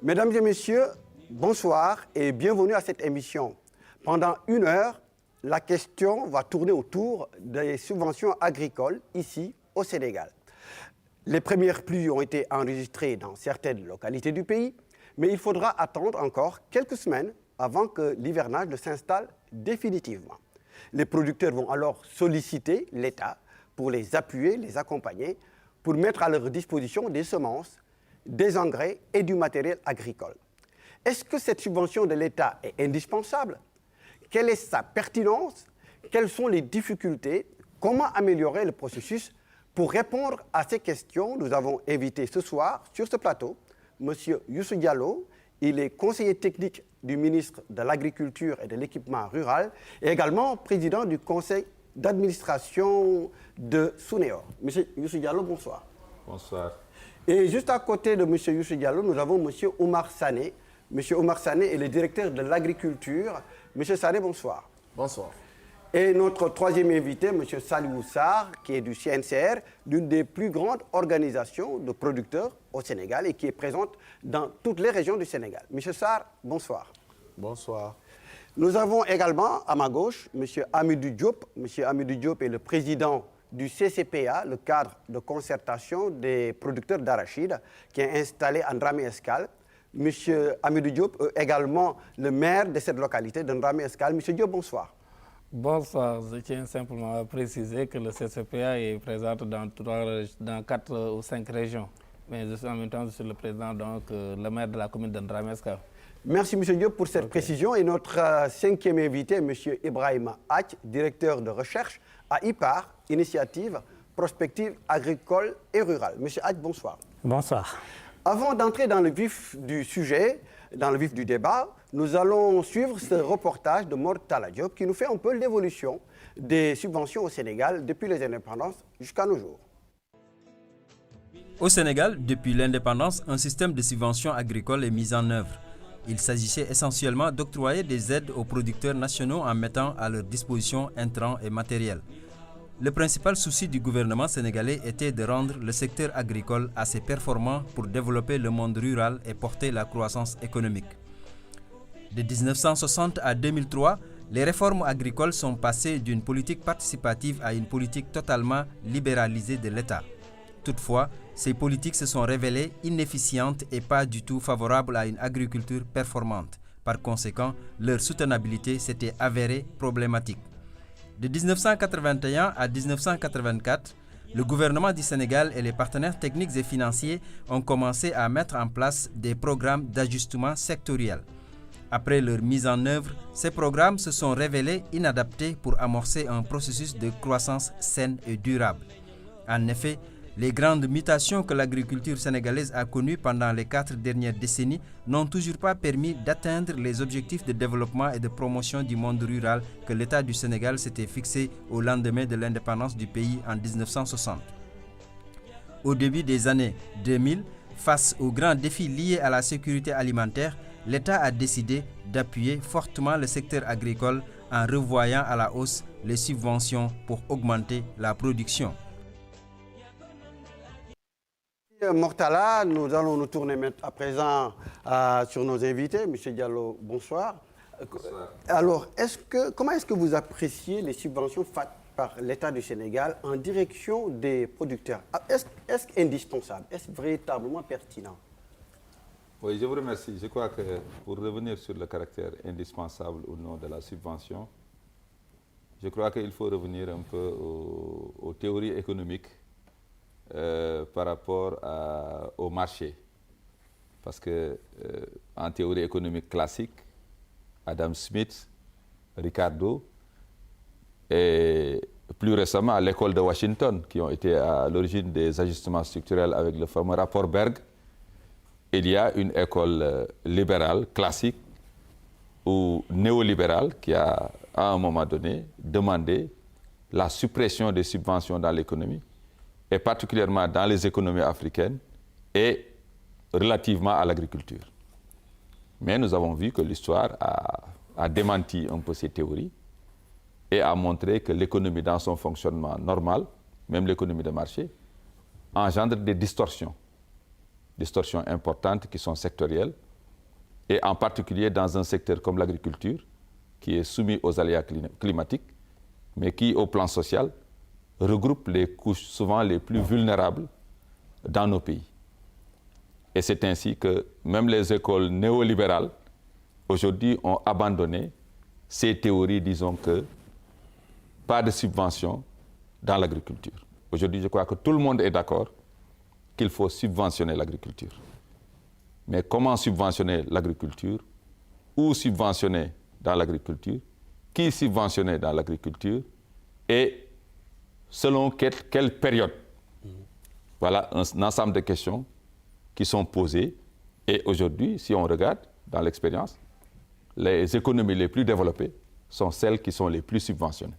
Mesdames et messieurs, bonsoir et bienvenue à cette émission. Pendant 1 heure, la question va tourner autour des subventions agricoles ici au Sénégal. Les premières pluies ont été enregistrées dans certaines localités du pays, mais il faudra attendre encore quelques semaines avant que l'hivernage ne s'installe définitivement. Les producteurs vont alors solliciter l'État pour les appuyer, les accompagner, pour mettre à leur disposition des semences, des engrais et du matériel agricole. Est-ce que cette subvention de l'État est indispensable? Quelle est sa pertinence? Quelles sont les difficultés? Comment améliorer le processus? Pour répondre à ces questions, nous avons invité ce soir sur ce plateau M. Youssou Diallo. Il est conseiller technique du ministre de l'Agriculture et de l'Équipement rural et également président du conseil d'administration de Suneor. M. Youssou Diallo, bonsoir. Bonsoir. Et juste à côté de M. Youssou Diallo, nous avons M. Oumar Sané. M. Oumar Sané est le directeur de l'agriculture. M. Sané, bonsoir. Bonsoir. Et notre troisième invité, M. Salihou Sarr, qui est du CNCR, l'une des plus grandes organisations de producteurs au Sénégal et qui est présente dans toutes les régions du Sénégal. M. Sarr, bonsoir. Bonsoir. Nous avons également à ma gauche M. Hamidou Diop. M. Hamidou Diop est le président du CCPA, le cadre de concertation des producteurs d'arachides, qui est installé à Ndramé-Escale. M. Hamidou Diop est également le maire de cette localité de Ndramé-Escale. M. Diop, bonsoir. Bonsoir. Je tiens simplement à préciser que le CCPA est présent dans 4 ou 5 régions. Mais je suis en même temps le président, donc le maire de la commune de Ndramé-Escale. Merci M. Diop pour cette précision. Et notre 5e invité, M. Ibrahima Ath, directeur de recherche à IPAR, Initiative Prospective Agricole et Rurale. M. Ath, bonsoir. Bonsoir. Avant d'entrer dans le vif du sujet, dans le vif du débat, nous allons suivre ce reportage de Mor Talla Diop qui nous fait un peu l'évolution des subventions au Sénégal depuis les indépendances jusqu'à nos jours. Au Sénégal, depuis l'indépendance, un système de subventions agricoles est mis en œuvre. Il s'agissait essentiellement d'octroyer des aides aux producteurs nationaux en mettant à leur disposition intrants et matériel. Le principal souci du gouvernement sénégalais était de rendre le secteur agricole assez performant pour développer le monde rural et porter la croissance économique. De 1960 à 2003, les réformes agricoles sont passées d'une politique participative à une politique totalement libéralisée de l'État. Toutefois, ces politiques se sont révélées inefficientes et pas du tout favorables à une agriculture performante. Par conséquent, leur soutenabilité s'était avérée problématique. De 1981 à 1984, le gouvernement du Sénégal et les partenaires techniques et financiers ont commencé à mettre en place des programmes d'ajustement sectoriel. Après leur mise en œuvre, ces programmes se sont révélés inadaptés pour amorcer un processus de croissance saine et durable. En effet, les grandes mutations que l'agriculture sénégalaise a connues pendant les 4 dernières décennies n'ont toujours pas permis d'atteindre les objectifs de développement et de promotion du monde rural que l'État du Sénégal s'était fixé au lendemain de l'indépendance du pays en 1960. Au début des années 2000, face aux grands défis liés à la sécurité alimentaire, l'État a décidé d'appuyer fortement le secteur agricole en revoyant à la hausse les subventions pour augmenter la production. Mor Talla, nous allons nous tourner à présent sur nos invités. Monsieur Diallo, bonsoir. Bonsoir. Alors, comment est-ce que vous appréciez les subventions faites par l'État du Sénégal en direction des producteurs? Est-ce indispensable? Est-ce véritablement pertinent? Oui, je vous remercie. Je crois que pour revenir sur le caractère indispensable ou non de la subvention, je crois qu'il faut revenir un peu aux théories économiques par rapport au marché. Parce que en théorie économique classique, Adam Smith, Ricardo et plus récemment à l'école de Washington, qui ont été à l'origine des ajustements structurels avec le fameux rapport Berg, il y a une école libérale classique ou néolibérale qui a, à un moment donné, demandé la suppression des subventions dans l'économie et particulièrement dans les économies africaines, et relativement à l'agriculture. Mais nous avons vu que l'histoire a démenti un peu ces théories et a montré que l'économie dans son fonctionnement normal, même l'économie de marché, engendre des distorsions importantes qui sont sectorielles, et en particulier dans un secteur comme l'agriculture, qui est soumis aux aléas climatiques, mais qui, au plan social, regroupe les couches souvent les plus vulnérables dans nos pays. Et c'est ainsi que même les écoles néolibérales, aujourd'hui, ont abandonné ces théories, disons que pas de subvention dans l'agriculture. Aujourd'hui, je crois que tout le monde est d'accord qu'il faut subventionner l'agriculture. Mais comment subventionner l'agriculture? Où subventionner dans l'agriculture? Qui subventionner dans l'agriculture? Et selon quelle période? Voilà un ensemble de questions qui sont posées. Et aujourd'hui, si on regarde dans l'expérience, les économies les plus développées sont celles qui sont les plus subventionnées.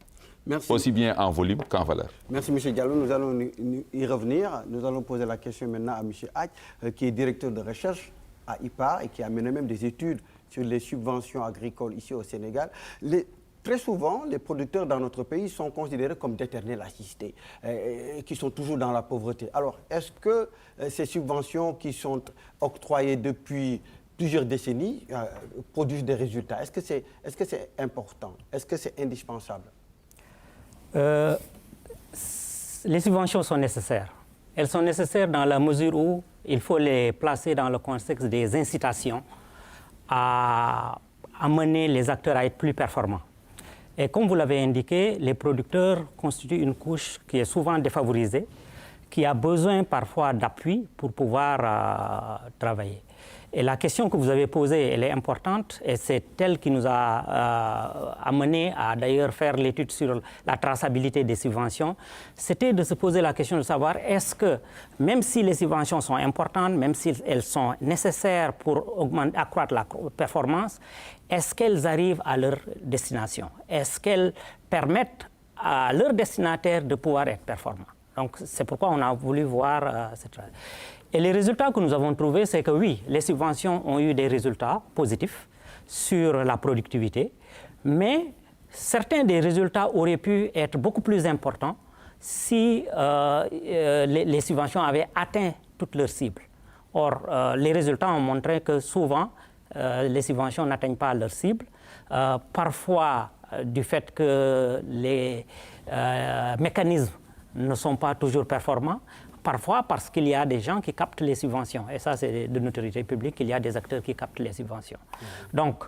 Merci. Aussi bien en volume qu'en valeur. Merci M. Diallo. Nous allons y revenir. Nous allons poser la question maintenant à M. Hadj, qui est directeur de recherche à IPAR et qui a mené même des études sur les subventions agricoles ici au Sénégal. Très souvent, les producteurs dans notre pays sont considérés comme d'éternels assistés, qui sont toujours dans la pauvreté. Alors, est-ce que ces subventions qui sont octroyées depuis plusieurs décennies produisent des résultats? Est-ce que c'est important? Est-ce que c'est indispensable? Les subventions sont nécessaires. Elles sont nécessaires dans la mesure où il faut les placer dans le contexte des incitations à amener les acteurs à être plus performants. Et comme vous l'avez indiqué, les producteurs constituent une couche qui est souvent défavorisée, qui a besoin parfois d'appui pour pouvoir travailler. Et la question que vous avez posée, elle est importante et c'est elle qui nous a amené à d'ailleurs faire l'étude sur la traçabilité des subventions. C'était de se poser la question de savoir est-ce que, même si les subventions sont importantes, même si elles sont nécessaires pour accroître la performance, est-ce qu'elles arrivent à leur destination? Est-ce qu'elles permettent à leurs destinataires de pouvoir être performants? Donc c'est pourquoi on a voulu voir cette... Et les résultats que nous avons trouvés, c'est que oui, les subventions ont eu des résultats positifs sur la productivité, mais certains des résultats auraient pu être beaucoup plus importants si les subventions avaient atteint toutes leurs cibles. Or, les résultats ont montré que souvent, les subventions n'atteignent pas leurs cibles. Parfois, du fait que les mécanismes ne sont pas toujours performants, parfois parce qu'il y a des gens qui captent les subventions. Et ça, c'est de notoriété publique, il y a des acteurs qui captent les subventions. Donc,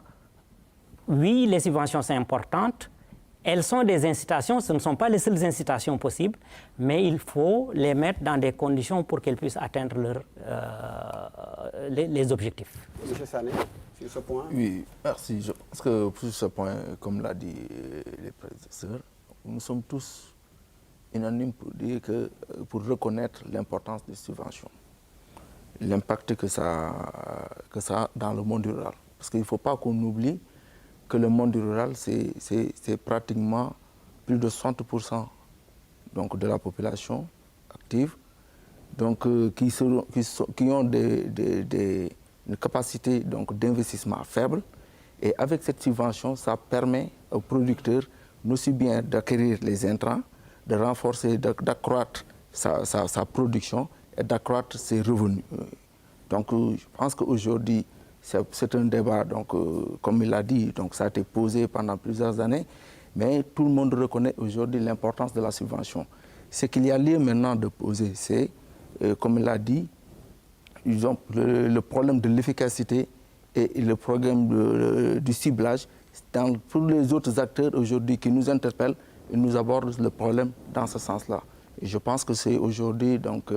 oui, les subventions, c'est importante. Elles sont des incitations, ce ne sont pas les seules incitations possibles, mais il faut les mettre dans des conditions pour qu'elles puissent atteindre les objectifs. M. Sané, sur ce point? Oui, merci. Je pense que sur ce point, comme l'a dit les prédécesseurs, nous sommes tous unanime pour dire que, pour reconnaître l'importance des subventions, l'impact que ça a dans le monde rural. Parce qu'il ne faut pas qu'on oublie que le monde rural, c'est pratiquement plus de 60% donc, de la population active, donc, qui ont une capacité d'investissement faible. Et avec cette subvention, ça permet aux producteurs aussi bien d'acquérir les intrants, de renforcer, d'accroître sa production et d'accroître ses revenus. Donc je pense qu'aujourd'hui, c'est un débat, donc, comme il l'a dit, donc, ça a été posé pendant plusieurs années, mais tout le monde reconnaît aujourd'hui l'importance de la subvention. Ce qu'il y a lieu maintenant de poser, c'est, comme il l'a dit, le problème de l'efficacité et le problème du ciblage. Dans tous les autres acteurs aujourd'hui qui nous interpellent, ils nous abordent le problème dans ce sens-là. Et je pense que c'est aujourd'hui donc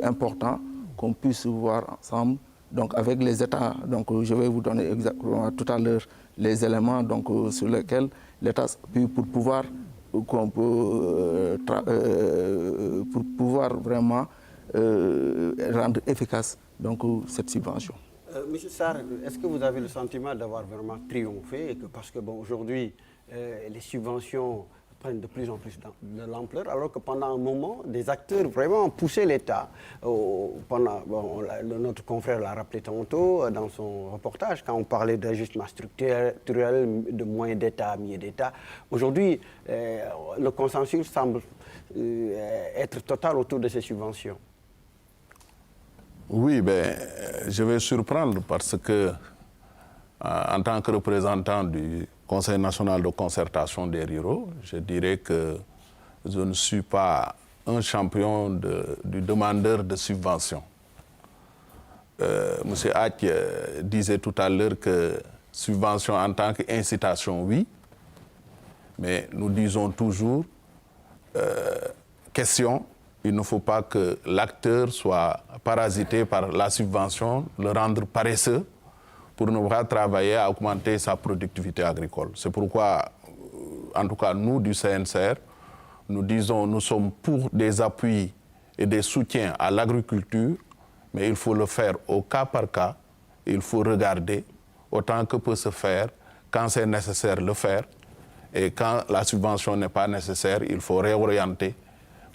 important qu'on puisse voir ensemble, donc avec les États. Donc je vais vous donner exactement tout à l'heure les éléments donc sur lesquels l'État s'appuie pour pouvoir vraiment rendre efficace donc cette subvention. Monsieur Sarr, est-ce que vous avez le sentiment d'avoir vraiment triomphé et que parce que bon, aujourd'hui, les subventions prennent de plus en plus de l'ampleur, alors que pendant un moment, des acteurs vraiment ont poussé l'État. Notre confrère l'a rappelé tantôt dans son reportage, quand on parlait d'ajustement structurel, de moins d'État, mieux d'État. Aujourd'hui, le consensus semble être total autour de ces subventions. Oui, je vais surprendre parce que, en tant que représentant du Conseil national de concertation des ruraux, je dirais que je ne suis pas un champion du demandeur de subventions. M. Hack disait tout à l'heure que subvention en tant qu'incitation, oui, mais nous disons toujours, question, il ne faut pas que l'acteur soit parasité par la subvention, le rendre paresseux, pour ne pas travailler à augmenter sa productivité agricole. C'est pourquoi, en tout cas, nous, du CNCR, nous disons nous sommes pour des appuis et des soutiens à l'agriculture, mais il faut le faire au cas par cas. Il faut regarder autant que peut se faire, quand c'est nécessaire, le faire. Et quand la subvention n'est pas nécessaire, il faut réorienter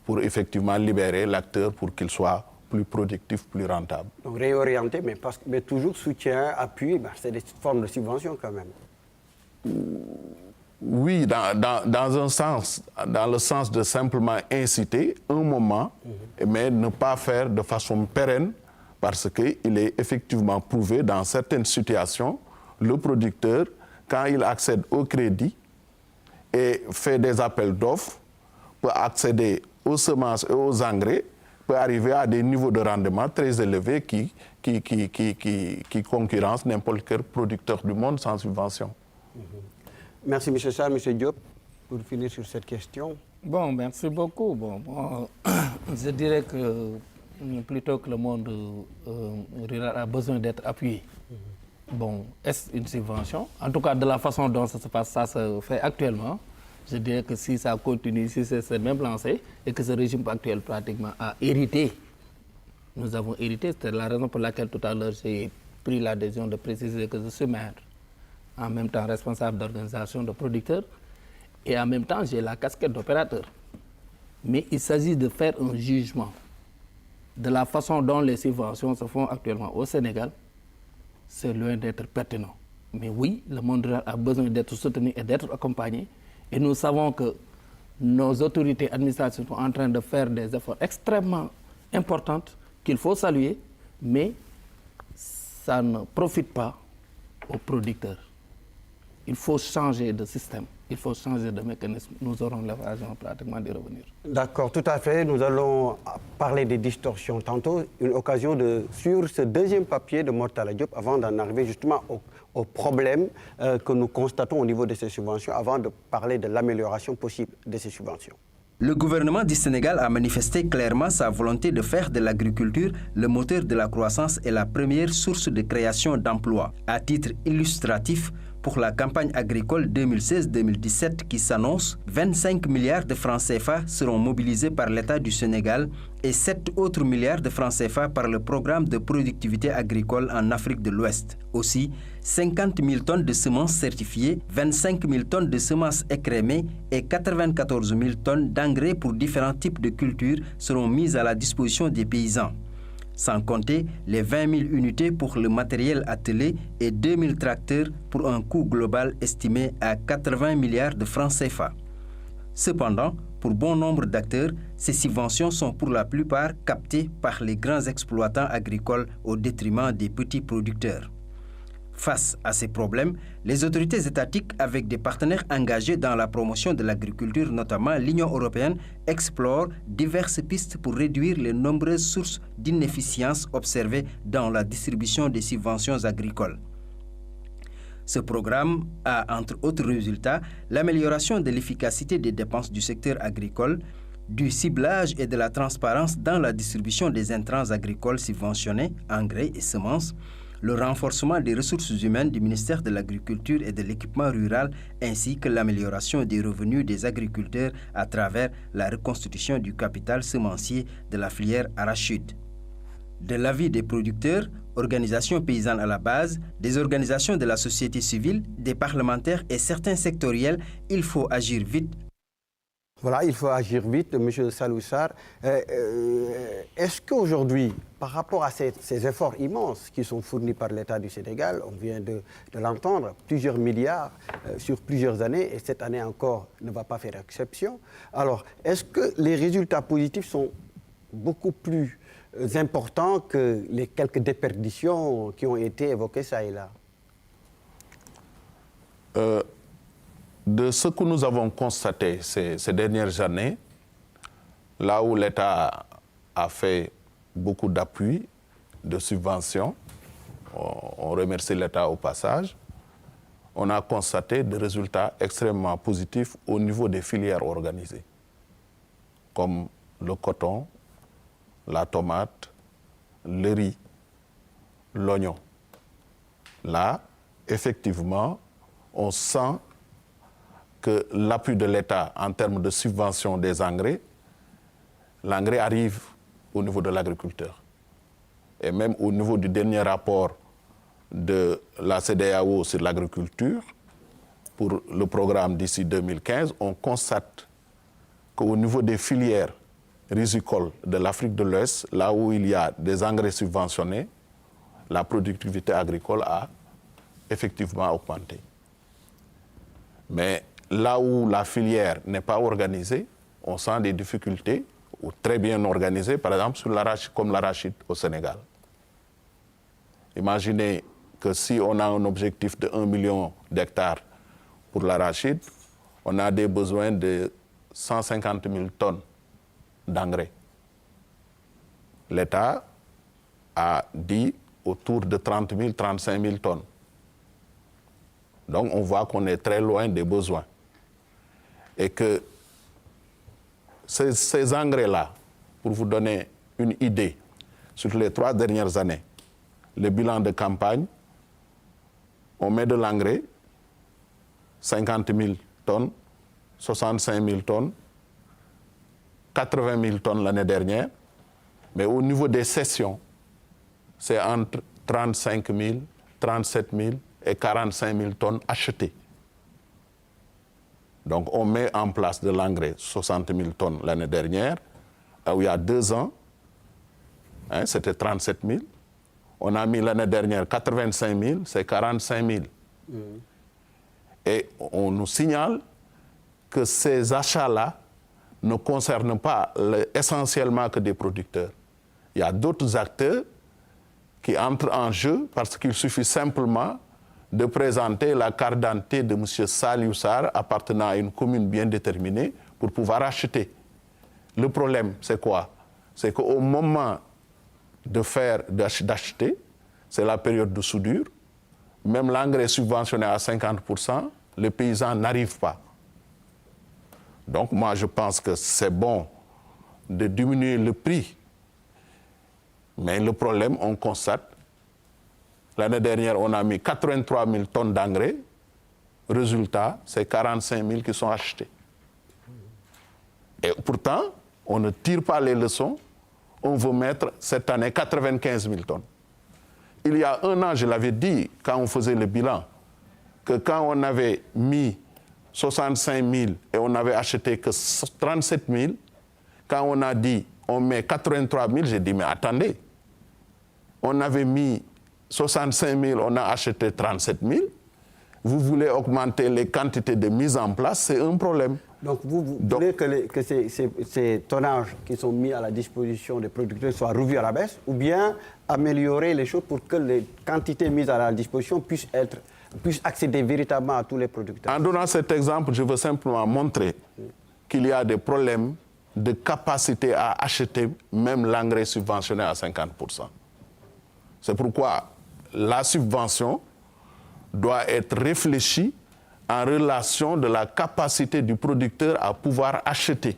pour effectivement libérer l'acteur pour qu'il soit plus productif, plus rentable. Donc réorienter, mais toujours soutien, appui, c'est des formes de subvention quand même. Oui, dans un sens, dans le sens de simplement inciter un moment, mais ne pas faire de façon pérenne, parce qu'il est effectivement prouvé dans certaines situations, le producteur, quand il accède au crédit et fait des appels d'offres, peut accéder aux semences et aux engrais, peut arriver à des niveaux de rendement très élevés qui concurrencent n'importe quel producteur du monde sans subvention. Merci M. Sarr, M. Diop, pour finir sur cette question. Bon, merci beaucoup. Je dirais que plutôt que le monde rural a besoin d'être appuyé. Bon, est-ce une subvention? En tout cas, de la façon dont ça se passe, ça se fait actuellement. Je dirais que si ça continue, si c'est cette même lancée, et que ce régime actuel pratiquement a hérité, nous avons hérité, c'est la raison pour laquelle tout à l'heure j'ai pris la décision de préciser que je suis maire, en même temps responsable d'organisation de producteurs, et en même temps j'ai la casquette d'opérateur. Mais il s'agit de faire un jugement de la façon dont les subventions se font actuellement au Sénégal, c'est loin d'être pertinent. Mais oui, le monde rural a besoin d'être soutenu et d'être accompagné. Et nous savons que nos autorités administratives sont en train de faire des efforts extrêmement importants qu'il faut saluer, mais ça ne profite pas aux producteurs. Il faut changer de système, il faut changer de mécanisme. Nous aurons l'occasion pratiquement d'y revenir. D'accord, tout à fait. Nous allons parler des distorsions tantôt. Une occasion de suivre ce deuxième papier de Mortala Diop avant d'en arriver justement aux problèmes que nous constatons au niveau de ces subventions, avant de parler de l'amélioration possible de ces subventions. Le gouvernement du Sénégal a manifesté clairement sa volonté de faire de l'agriculture le moteur de la croissance et la première source de création d'emplois. À titre illustratif, pour la campagne agricole 2016-2017 qui s'annonce, 25 milliards de francs CFA seront mobilisés par l'État du Sénégal et 7 autres milliards de francs CFA par le programme de productivité agricole en Afrique de l'Ouest. Aussi, 50 000 tonnes de semences certifiées, 25 000 tonnes de semences écrémées et 94 000 tonnes d'engrais pour différents types de cultures seront mises à la disposition des paysans. Sans compter les 20 000 unités pour le matériel attelé et 2 000 tracteurs pour un coût global estimé à 80 milliards de francs CFA. Cependant, pour bon nombre d'acteurs, ces subventions sont pour la plupart captées par les grands exploitants agricoles au détriment des petits producteurs. Face à ces problèmes, les autorités étatiques, avec des partenaires engagés dans la promotion de l'agriculture, notamment l'Union européenne, explorent diverses pistes pour réduire les nombreuses sources d'inefficience observées dans la distribution des subventions agricoles. Ce programme a, entre autres résultats, l'amélioration de l'efficacité des dépenses du secteur agricole, du ciblage et de la transparence dans la distribution des intrants agricoles subventionnés, engrais et semences, le renforcement des ressources humaines du ministère de l'Agriculture et de l'Équipement rural, ainsi que l'amélioration des revenus des agriculteurs à travers la reconstitution du capital semencier de la filière arachide. De l'avis des producteurs, organisations paysannes à la base, des organisations de la société civile, des parlementaires et certains sectoriels, il faut agir vite Voilà, il faut agir vite, M. Salou Sarr. Est-ce qu'aujourd'hui, par rapport à ces efforts immenses qui sont fournis par l'État du Sénégal, on vient de l'entendre, plusieurs milliards sur plusieurs années, et cette année encore ne va pas faire exception, alors est-ce que les résultats positifs sont beaucoup plus importants que les quelques déperditions qui ont été évoquées ça et là? De ce que nous avons constaté ces dernières années, là où l'État a fait beaucoup d'appui, de subventions, on remercie l'État au passage, on a constaté des résultats extrêmement positifs au niveau des filières organisées, comme le coton, la tomate, le riz, l'oignon. Là, effectivement, on sent que l'appui de l'État en termes de subvention des engrais, l'engrais arrive au niveau de l'agriculteur. Et même au niveau du dernier rapport de la CEDEAO sur l'agriculture, pour le programme d'ici 2015, on constate qu'au niveau des filières rizicoles de l'Afrique de l'Ouest, là où il y a des engrais subventionnés, la productivité agricole a effectivement augmenté. Mais là où la filière n'est pas organisée, on sent des difficultés, ou très bien organisées, par exemple sur l'arachide, comme l'arachide au Sénégal. Imaginez que si on a un objectif de 1 million d'hectares pour l'arachide, on a des besoins de 150 000 tonnes d'engrais. L'État a dit autour de 30 000, 35 000 tonnes. Donc on voit qu'on est très loin des besoins. Et que ces engrais-là, pour vous donner une idée, sur les 3 dernières années, le bilan de campagne, on met de l'engrais, 50 000 tonnes, 65 000 tonnes, 80 000 tonnes l'année dernière, mais au niveau des cessions, c'est entre 35 000, 37 000 et 45 000 tonnes achetées. Donc on met en place de l'engrais 60 000 tonnes l'année dernière, où il y a 2 ans, c'était 37 000. On a mis l'année dernière 85 000, c'est 45 000. Et on nous signale que ces achats-là ne concernent pas essentiellement que des producteurs. Il y a d'autres acteurs qui entrent en jeu parce qu'il suffit simplement de présenter la carte d'identité de M. Salou Sarr appartenant à une commune bien déterminée pour pouvoir acheter. Le problème, c'est quoi? C'est qu'au moment d'acheter, c'est la période de soudure, même l'engrais subventionné à 50%, les paysans n'arrivent pas. Donc moi, je pense que c'est bon de diminuer le prix. Mais le problème, on constate, l'année dernière, on a mis 83 000 tonnes d'engrais. Résultat, c'est 45 000 qui sont achetés. Et pourtant, on ne tire pas les leçons. On veut mettre cette année 95 000 tonnes. Il y a 1 an, je l'avais dit, quand on faisait le bilan, que quand on avait mis 65 000 et on n'avait acheté que 37 000, quand on a dit on met 83 000, j'ai dit mais attendez, on avait mis 65 000, on a acheté 37 000, vous voulez augmenter les quantités de mise en place, c'est un problème. Donc vous voulez que ces tonnages qui sont mis à la disposition des producteurs soient revus à la baisse, ou bien améliorer les choses pour que les quantités mises à la disposition puissent accéder véritablement à tous les producteurs? En donnant cet exemple, je veux simplement montrer qu'il y a des problèmes de capacité à acheter même l'engrais subventionné à 50%. C'est pourquoi la subvention doit être réfléchie en relation de la capacité du producteur à pouvoir acheter.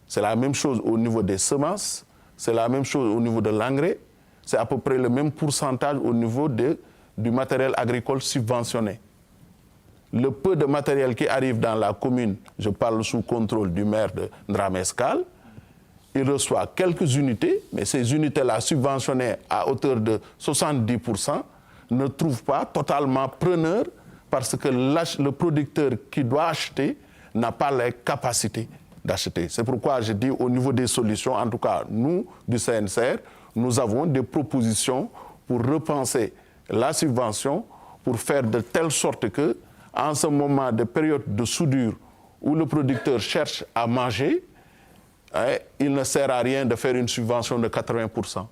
C'est la même chose au niveau des semences, c'est la même chose au niveau de l'engrais, c'est à peu près le même pourcentage au niveau du matériel agricole subventionné. Le peu de matériel qui arrive dans la commune, je parle sous contrôle du maire de Ndramescal, il reçoit quelques unités, mais ces unités-là subventionnées à hauteur de 70% ne trouvent pas totalement preneur parce que le producteur qui doit acheter n'a pas les capacités d'acheter. C'est pourquoi je dis au niveau des solutions, en tout cas nous, du CNCR, nous avons des propositions pour repenser la subvention, pour faire de telle sorte que, en ce moment de période de soudure où le producteur cherche à manger, il ne sert à rien de faire une subvention de 80%.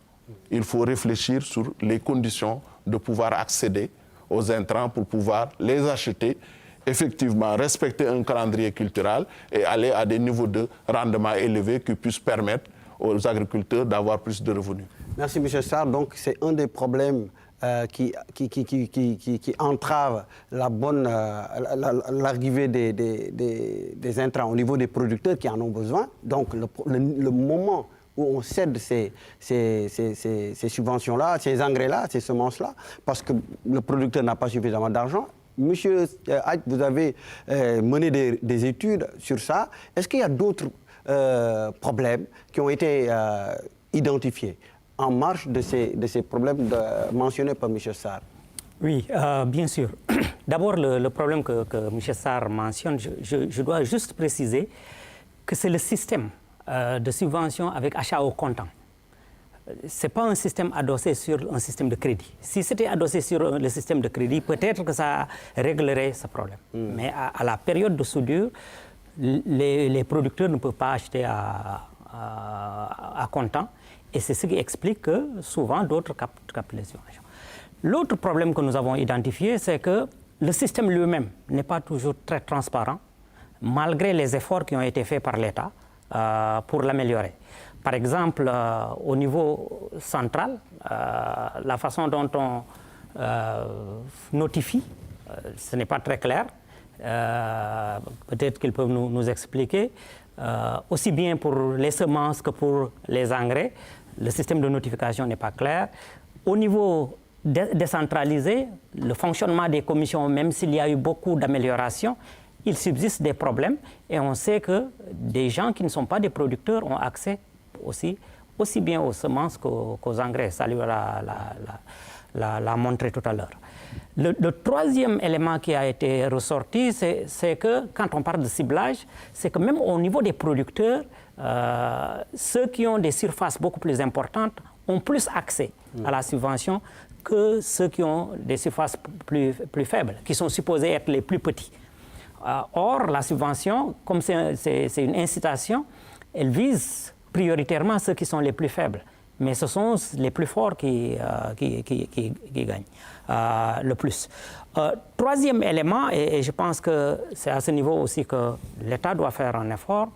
Il faut réfléchir sur les conditions de pouvoir accéder aux intrants pour pouvoir les acheter, effectivement respecter un calendrier culturel et aller à des niveaux de rendement élevés qui puissent permettre aux agriculteurs d'avoir plus de revenus. Merci M. Sarr. Donc c'est un des problèmes qui entrave l'arrivée des intrants au niveau des producteurs qui en ont besoin. Donc le moment où on cède ces subventions-là, ces engrais-là, ces semences-là, parce que le producteur n'a pas suffisamment d'argent. Monsieur Hadj, vous avez mené des études sur ça. Est-ce qu'il y a d'autres problèmes qui ont été identifiés en marge de ces problèmes mentionnés par M. Sarr? Oui, bien sûr. D'abord, le problème que M. Sarr mentionne, je dois juste préciser que c'est le système de subvention avec achat au comptant. Ce n'est pas un système adossé sur un système de crédit. Si c'était adossé sur le système de crédit, peut-être que ça réglerait ce problème. Mais à la période de soudure, les producteurs ne peuvent pas acheter à comptant. Et c'est ce qui explique que souvent d'autres captent les subventions. L'autre problème que nous avons identifié, c'est que le système lui-même n'est pas toujours très transparent, malgré les efforts qui ont été faits par l'État pour l'améliorer. Par exemple, au niveau central, la façon dont on notifie, ce n'est pas très clair. Peut-être qu'ils peuvent nous expliquer. Aussi bien pour les semences que pour les engrais, le système de notification n'est pas clair. Au niveau décentralisé, le fonctionnement des commissions, même s'il y a eu beaucoup d'améliorations, il subsiste des problèmes et on sait que des gens qui ne sont pas des producteurs ont accès aussi bien aux semences qu'aux engrais. Ça lui l'a montré tout à l'heure. Le troisième élément qui a été ressorti, c'est que quand on parle de ciblage, c'est que même au niveau des producteurs, ceux qui ont des surfaces beaucoup plus importantes ont plus accès à la subvention que ceux qui ont des surfaces plus faibles, qui sont supposés être les plus petits. Or, la subvention, comme c'est une incitation, elle vise prioritairement ceux qui sont les plus faibles. Mais ce sont les plus forts qui gagnent le plus. Troisième élément, et je pense que c'est à ce niveau aussi que l'État doit faire un effort,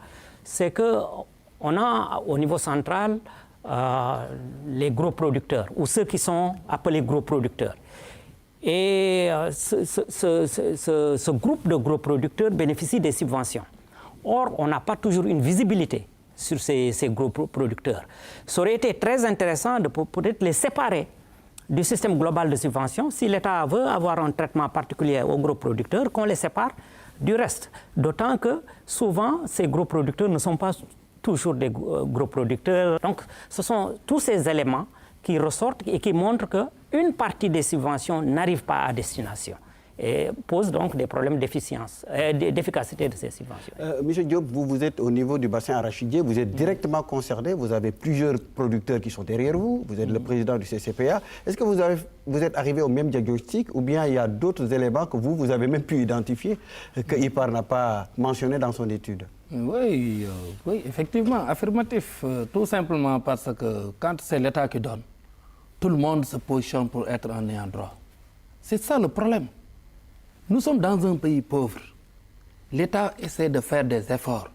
c'est qu'on a au niveau central les gros producteurs, ou ceux qui sont appelés gros producteurs. Et ce groupe de gros producteurs bénéficie des subventions. Or, on n'a pas toujours une visibilité sur ces gros producteurs. Ça aurait été très intéressant de peut-être les séparer du système global de subvention. Si l'État veut avoir un traitement particulier aux gros producteurs, qu'on les sépare du reste. D'autant que souvent, ces gros producteurs ne sont pas toujours des gros producteurs. Donc, ce sont tous ces éléments qui ressortent et qui montrent qu'une partie des subventions n'arrive pas à destination et pose donc des problèmes d'efficacité de ces subventions. Monsieur Diop, vous êtes au niveau du bassin arachidier, vous êtes directement concerné, vous avez plusieurs producteurs qui sont derrière vous, vous êtes le président du CCPA. Est-ce que vous êtes arrivé au même diagnostic ou bien il y a d'autres éléments que vous avez même pu identifier que IPAR n'a pas mentionné dans son étude? Oui, effectivement, affirmatif, tout simplement parce que quand c'est l'État qui donne, tout le monde se positionne pour être en ayant droit. C'est ça le problème. Nous sommes dans un pays pauvre. L'État essaie de faire des efforts,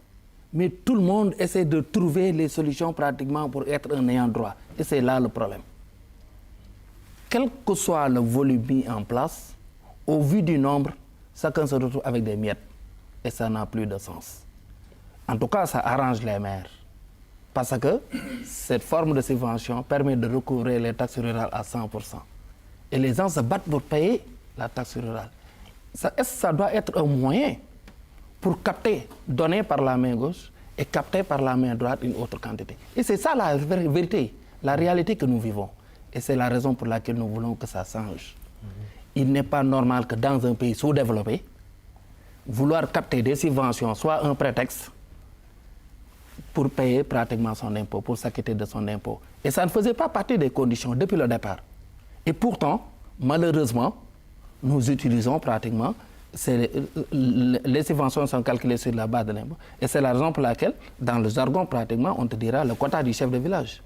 mais tout le monde essaie de trouver les solutions pratiquement pour être en ayant droit. Et c'est là le problème. Quel que soit le volume mis en place, au vu du nombre, chacun se retrouve avec des miettes. Et ça n'a plus de sens. En tout cas, ça arrange les maires. Parce que cette forme de subvention permet de recouvrir les taxes rurales à 100%. Et les gens se battent pour payer la taxe rurale. Ça doit être un moyen pour capter, donner par la main gauche et capter par la main droite une autre quantité. Et c'est ça la vérité, la réalité que nous vivons. Et c'est la raison pour laquelle nous voulons que ça change. Il n'est pas normal que dans un pays sous-développé, vouloir capter des subventions soit un prétexte pour payer pratiquement son impôt, pour s'acquitter de son impôt. Et ça ne faisait pas partie des conditions depuis le départ. Et pourtant, malheureusement, nous utilisons pratiquement, les subventions sont calculées sur la base de l'impôt. Et c'est la raison pour laquelle, dans le jargon, pratiquement, on te dira le quota du chef de village.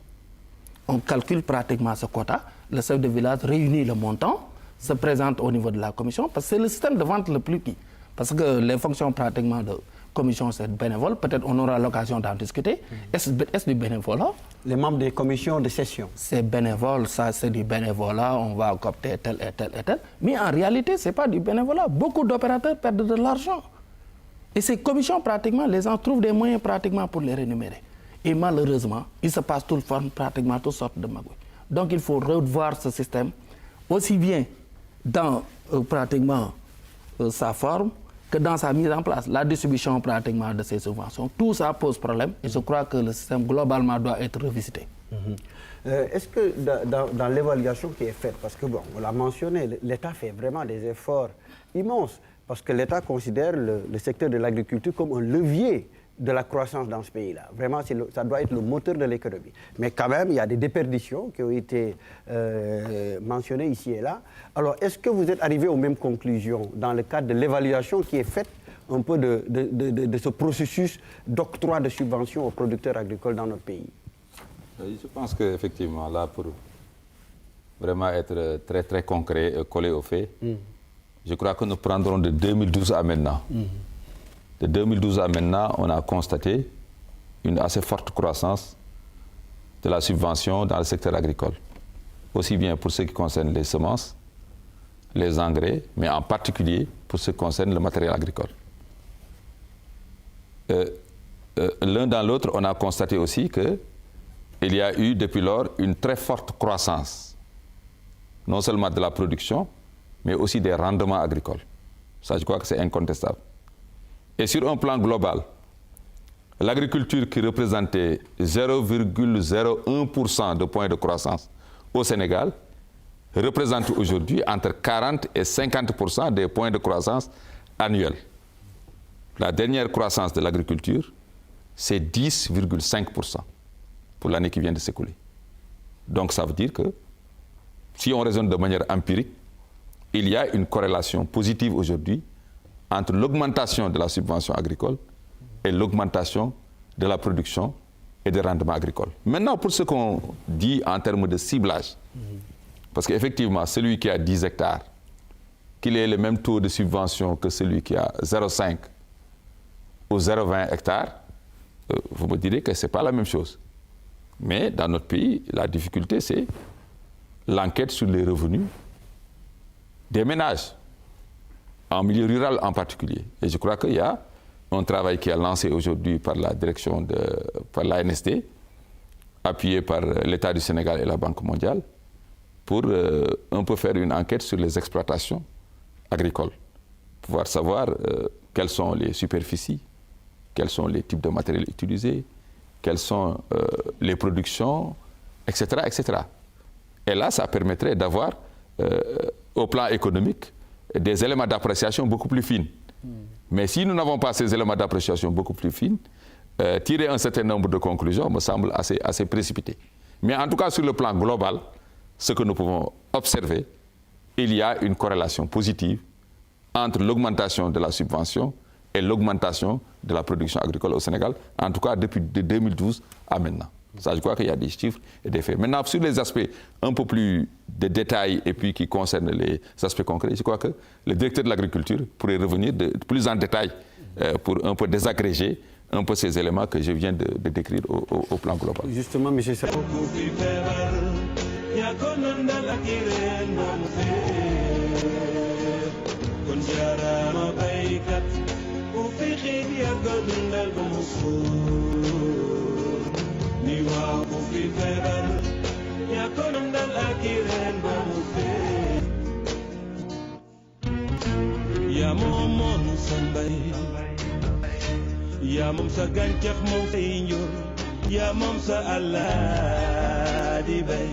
On calcule pratiquement ce quota, le chef de village réunit le montant, se présente au niveau de la commission, parce que c'est le système de vente le plus qui. Parce que les fonctions pratiquement de commission, c'est bénévole. Peut-être on aura l'occasion d'en discuter. Est-ce du bénévolat? Les membres des commissions de session. C'est bénévole, ça c'est du bénévolat, on va coopter tel et tel et tel. Mais en réalité, ce n'est pas du bénévolat. Beaucoup d'opérateurs perdent de l'argent. Et ces commissions, pratiquement, les gens trouvent des moyens pratiquement pour les rémunérer. Et malheureusement, il se passe pratiquement toutes sortes de magouilles. Donc il faut revoir ce système, aussi bien dans pratiquement sa forme, que dans sa mise en place, la distribution pratiquement de ces subventions. Tout ça pose problème et je crois que le système globalement doit être revisité. Est-ce que dans l'évaluation qui est faite, parce que bon, on l'a mentionné, l'État fait vraiment des efforts immenses, parce que l'État considère le secteur de l'agriculture comme un levier de la croissance dans ce pays-là. Vraiment, ça doit être le moteur de l'économie. Mais quand même, il y a des déperditions qui ont été mentionnées ici et là. Alors, est-ce que vous êtes arrivé aux mêmes conclusions dans le cadre de l'évaluation qui est faite un peu de ce processus d'octroi de subventions aux producteurs agricoles dans notre pays? Je pense qu'effectivement, là, pour vraiment être très, très concret, collé aux faits, je crois que nous prendrons de 2012 à maintenant. De 2012 à maintenant, on a constaté une assez forte croissance de la subvention dans le secteur agricole. Aussi bien pour ce qui concerne les semences, les engrais, mais en particulier pour ce qui concerne le matériel agricole. L'un dans l'autre, on a constaté aussi qu'il y a eu depuis lors une très forte croissance, non seulement de la production, mais aussi des rendements agricoles. Ça, je crois que c'est incontestable. Et sur un plan global, l'agriculture qui représentait 0,01% de points de croissance au Sénégal représente aujourd'hui entre 40 et 50% des points de croissance annuels. La dernière croissance de l'agriculture, c'est 10,5% pour l'année qui vient de s'écouler. Donc ça veut dire que si on raisonne de manière empirique, il y a une corrélation positive aujourd'hui entre l'augmentation de la subvention agricole et l'augmentation de la production et des rendements agricoles. Maintenant, pour ce qu'on dit en termes de ciblage, parce qu'effectivement, celui qui a 10 hectares, qu'il ait le même taux de subvention que celui qui a 0,5 ou 0,20 hectares, vous me direz que ce n'est pas la même chose. Mais dans notre pays, la difficulté, c'est l'enquête sur les revenus des ménages, en milieu rural en particulier. Et je crois qu'il y a un travail qui est lancé aujourd'hui par la direction par l'ANSD, appuyé par l'État du Sénégal et la Banque mondiale, pour un peu faire une enquête sur les exploitations agricoles, pouvoir savoir quelles sont les superficies, quels sont les types de matériel utilisés, quelles sont les productions, etc., etc. Et là, ça permettrait d'avoir, au plan économique, des éléments d'appréciation beaucoup plus fins. Mais si nous n'avons pas ces éléments d'appréciation beaucoup plus fins, tirer un certain nombre de conclusions me semble assez précipité. Mais en tout cas, sur le plan global, ce que nous pouvons observer, il y a une corrélation positive entre l'augmentation de la subvention et l'augmentation de la production agricole au Sénégal, en tout cas depuis 2012 à maintenant. Ça, je crois qu'il y a des chiffres et des faits. Maintenant, sur les aspects un peu plus de détails et puis qui concernent les aspects concrets, je crois que le directeur de l'agriculture pourrait revenir plus en détail pour un peu désagréger un peu ces éléments que je viens de décrire au plan global. Justement, M. Sarr. Ya mom sa gàncax moom say njur ya mom sa Allah di bay